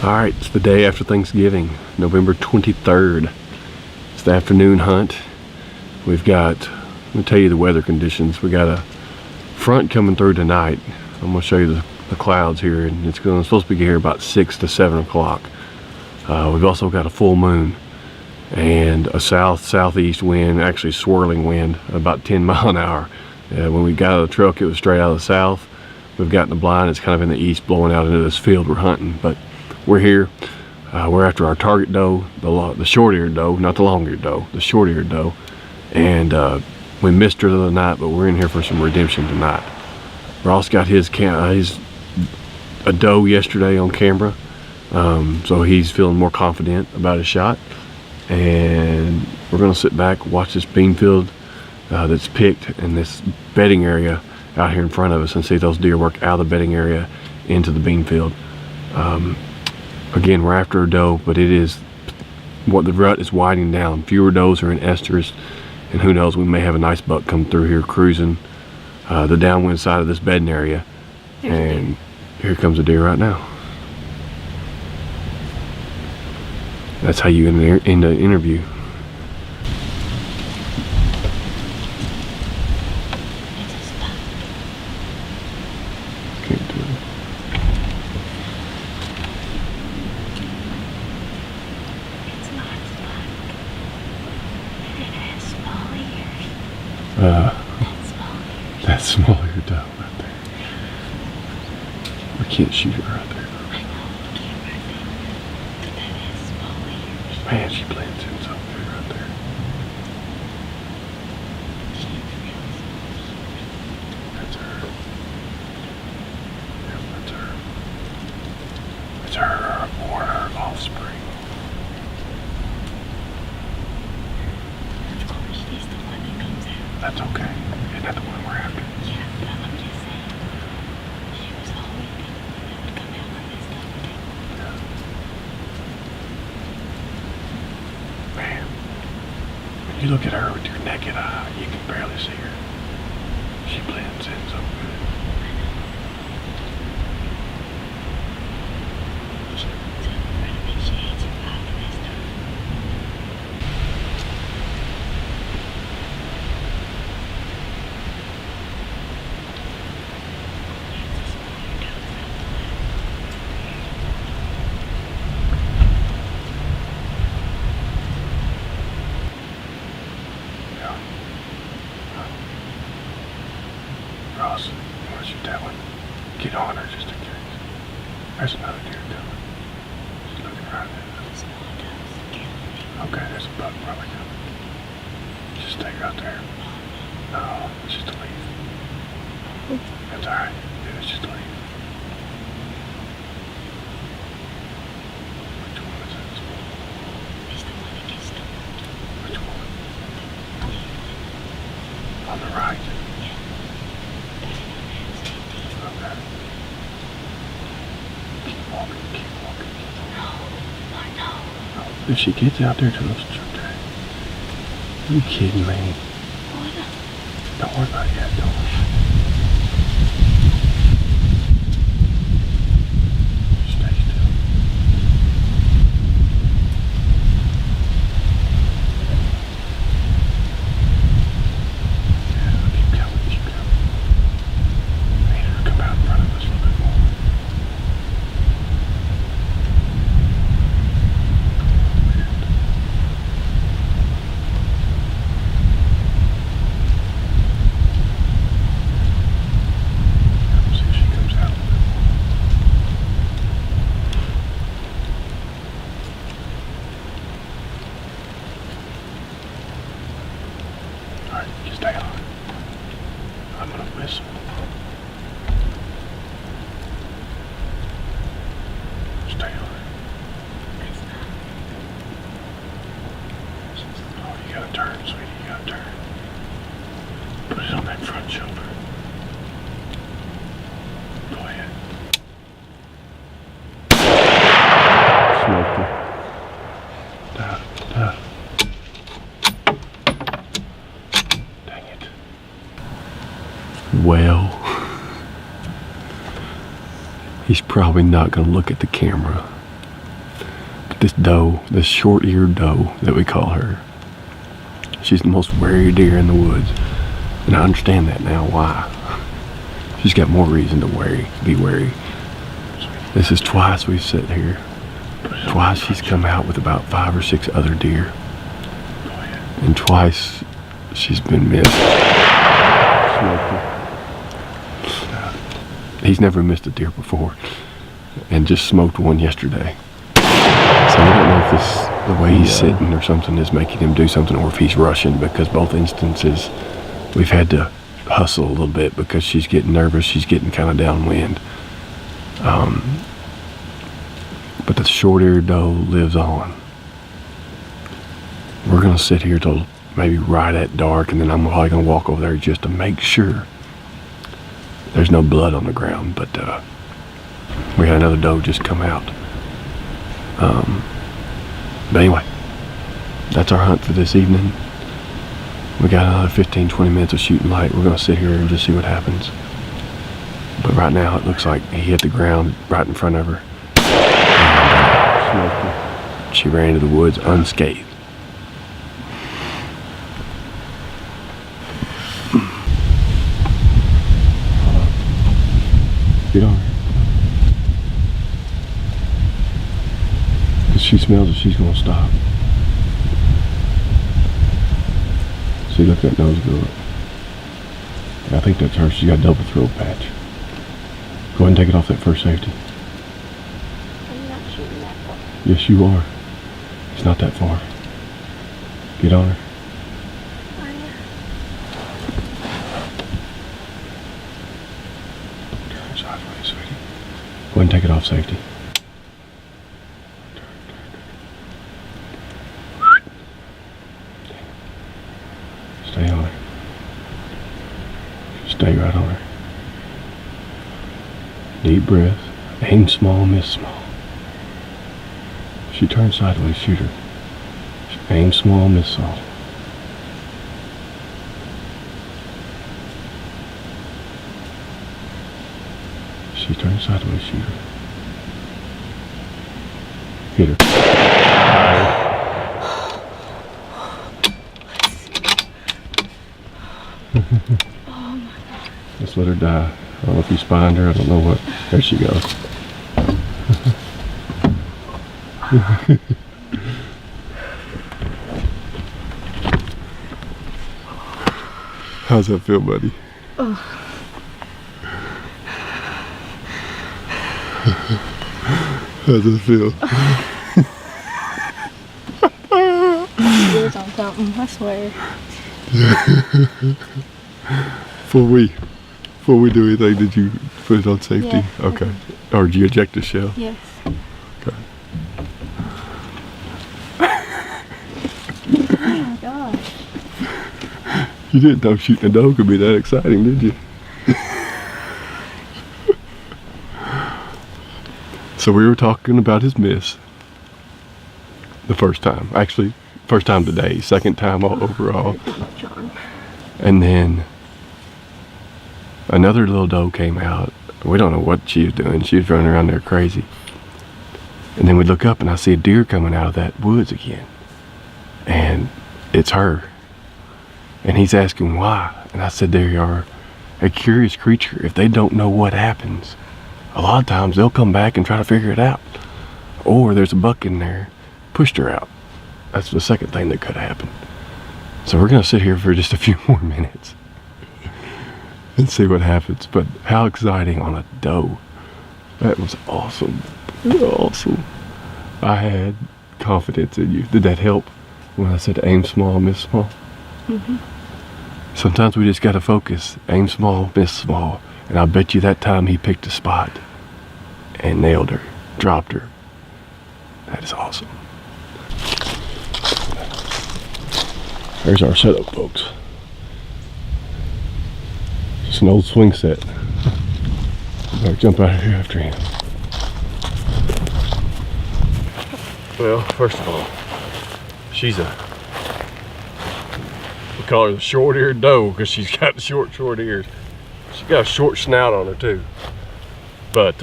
Alright, it's the day after Thanksgiving, November 23rd. It's the afternoon hunt. We've got, let me tell you the weather conditions. We got a front coming through tonight. I'm going to show you the clouds here, and it's supposed to be here about 6 to 7 o'clock. We've also got a full moon and a southeast wind, actually swirling wind, about 10 mile an hour. When we got out of the truck, it was straight out of the south. We've gotten the blind, it's kind of in the east, blowing out into this field we're hunting. But we're here. We're after our target doe, the short-eared doe, not the long-eared doe, the short-eared doe. And we missed her the other night, but we're in here for some redemption tonight. Ross got his a doe yesterday on camera, so he's feeling more confident about his shot. And we're gonna sit back, watch this bean field that's picked in this bedding area out here in front of us, and see those deer work out of the bedding area into the bean field. Again, we're after a doe, but it is what the rut is winding down. Fewer does are in estrus, and who knows, we may have a nice buck come through here cruising the downwind side of this bedding area. And here comes a deer right now. That's how you end an interview. Can't do it. That's small-eared doe right there. We can't shoot her right there. Man, she blends in so good right there. That's her. Yep, that's her. It's her or her offspring. Of course, she's the one that comes out. That's okay. Isn't that the one we're after? Yeah, but I'm just saying. She was always the one that would come out on this stuff. Yeah. Man, when you look at her with your naked eye, you can barely see her. She blends in so good. So I think she ain't survived this time. Ross, you want to shoot that one? Get on her just in case. There's another deer coming. She's looking right at us. Okay, there's a buck probably coming. Just stay right there. No, it's just a leaf. That's alright. Yeah, it's just a leaf. Which one is it? It's the one that gets stumped. Which one? On the right. Okay. Keep walking, keep walking, keep walking. No, I know. If she gets out there to those tracks. Are you kidding me? What? Don't worry about it yet, don't worry. Just stay still. Yeah, keep coming, keep coming. I need her to come out in front of us a little bit more. See if she comes out a little bit more. Alright, just stay on. I'm gonna miss him. Stay on it. Oh, you gotta turn, sweetie, you gotta turn. Put it on that front shoulder. Go ahead. Smoked her. Dang it. Well, he's probably not going to look at the camera, this doe, this short-eared doe that we call her. She's the most wary deer in the woods. And I understand that now, why. She's got more reason to be wary. This is twice we've sat here. Twice she's come out with about 5 or 6 other deer. And twice she's been missed. Smoked her. He's never missed a deer before. And just smoked one yesterday. So we don't know if this, the way he's sitting or something is making him do something, or if he's rushing, because both instances we've had to hustle a little bit because she's getting nervous, she's getting kind of downwind. But the short-eared doe lives on. We're gonna sit here till maybe right at dark, and then I'm probably gonna walk over there just to make sure there's no blood on the ground. But we had another doe just come out. But anyway, that's our hunt for this evening. We got another 15-20 minutes of shooting light. We're gonna sit here and just see what happens. But right now it looks like he hit the ground right in front of her. And, smoked her. She ran into the woods unscathed. Get on her. If she smells it, she's gonna stop. See, look at that nose go up. I think that's her. She got a double throat patch. Go ahead and take it off that first safety. I'm not shooting that far. Yes, you are. It's not that far. Get on her. Oh, yeah. Turn sideways, sweetie. Go ahead and take it off safety. Stay on her. Stay right on her. Deep breath. Aim small, miss small. If she turns sideways, shoot her. Aim small, miss small. If she turns sideways, shoot her. Hit her. Oh my God. Let's let her die. I don't know if you spined her. I don't know what. There she goes. How's that feel, buddy? Oh. How's it feel? Ears on something, I swear. Before we do anything, did you put it on safety? Yeah. Okay. Or did you eject the shell? Yes. Okay. Oh my gosh. You didn't know shooting a doe could be that exciting, did you? So we were talking about his miss the first time. Actually, first time today, second time overall. And then another little doe came out. We don't know what she was doing. She was running around there crazy. And then we look up and I see a deer coming out of that woods again. And it's her. And he's asking why. And I said, they are a curious creature. If they don't know what happens, a lot of times they'll come back and try to figure it out. Or there's a buck in there, pushed her out. That's the second thing that could happen. So we're gonna sit here for just a few more minutes and see what happens. But how exciting on a doe. That was awesome. Awesome. I had confidence in you. Did that help when I said aim small, miss small? Mm-hmm. Sometimes we just gotta focus. Aim small, miss small. And I bet you that time he picked a spot and nailed her, dropped her. That is awesome. There's our setup, folks. Just an old swing set. Better jump out of here after him. Well, first of all, she's we call her the short-eared doe because she's got short ears. She's got a short snout on her too. But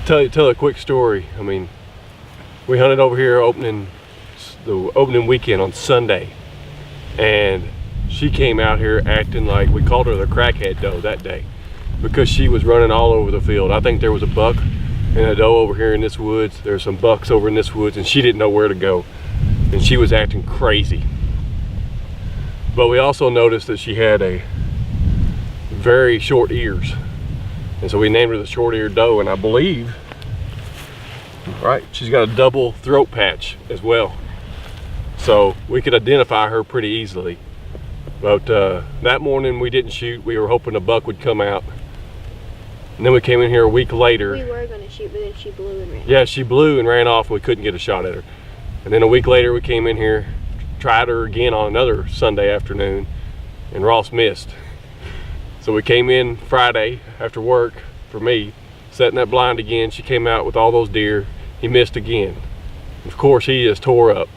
tell a quick story. I mean, We hunted over here the opening weekend on Sunday, and she came out here acting like, we called her the crackhead doe that day, because she was running all over the field. I think there was a buck and a doe over here in this woods. There's some bucks over in this woods, and she didn't know where to go, and she was acting crazy. But we also noticed that she had a very short ears, and so we named her the Short-Eared Doe. And I believe, right, she's got a double throat patch as well, so we could identify her pretty easily. But that morning we didn't shoot. We were hoping a buck would come out, and then we came in here a week later. We were going to shoot, but then she blew and ran. Yeah, she blew and ran off, and we couldn't get a shot at her. And then a week later we came in here, tried her again on another Sunday afternoon, and Ross missed. So we came in Friday after work for me, setting that blind again. She came out with all those deer. He missed again. Of course, he just tore up.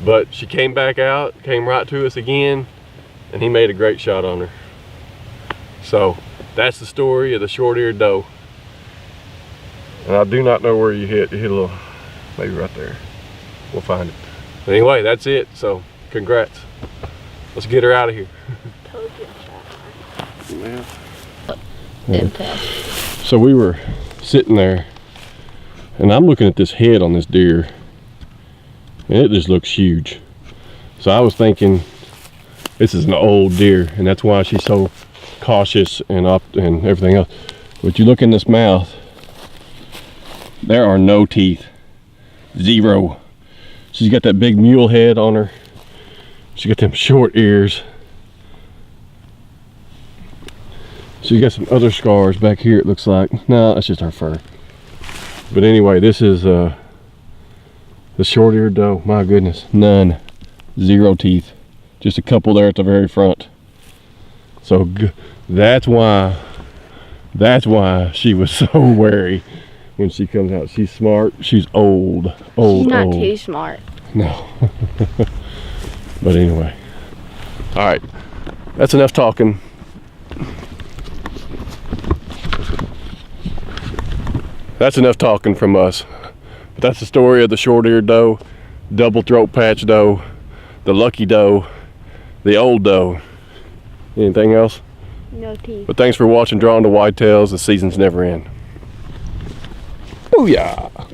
But she came back out, came right to us again, and he made a great shot on her. So that's the story of the Short-Eared Doe. And I do not know where you hit. You hit a little, maybe right there. We'll find it. But anyway, that's it. So congrats. Let's get her out of here. Told you I shot Yeah. her. So we were sitting there, and I'm looking at this head on this deer, and it just looks huge. So I was thinking, this is an old deer, and that's why she's so cautious and everything else. But you look in this mouth, there are no teeth. Zero. She's got that big mule head on her. She got them short ears. She got some other scars back here, it looks like. No, that's just her fur. But anyway, this is the Short-Eared Doe. My goodness, none. Zero teeth. Just a couple there at the very front. So that's why she was so wary when she comes out. She's smart. She's old. She's not too smart. No. But anyway. All right. That's enough talking. That's enough talking from us. But that's the story of the Short-Eared Doe, double throat patch doe, the lucky doe, the old doe. Anything else? No teeth. But thanks for watching Drawn to Whitetails. The season's never end. Booyah!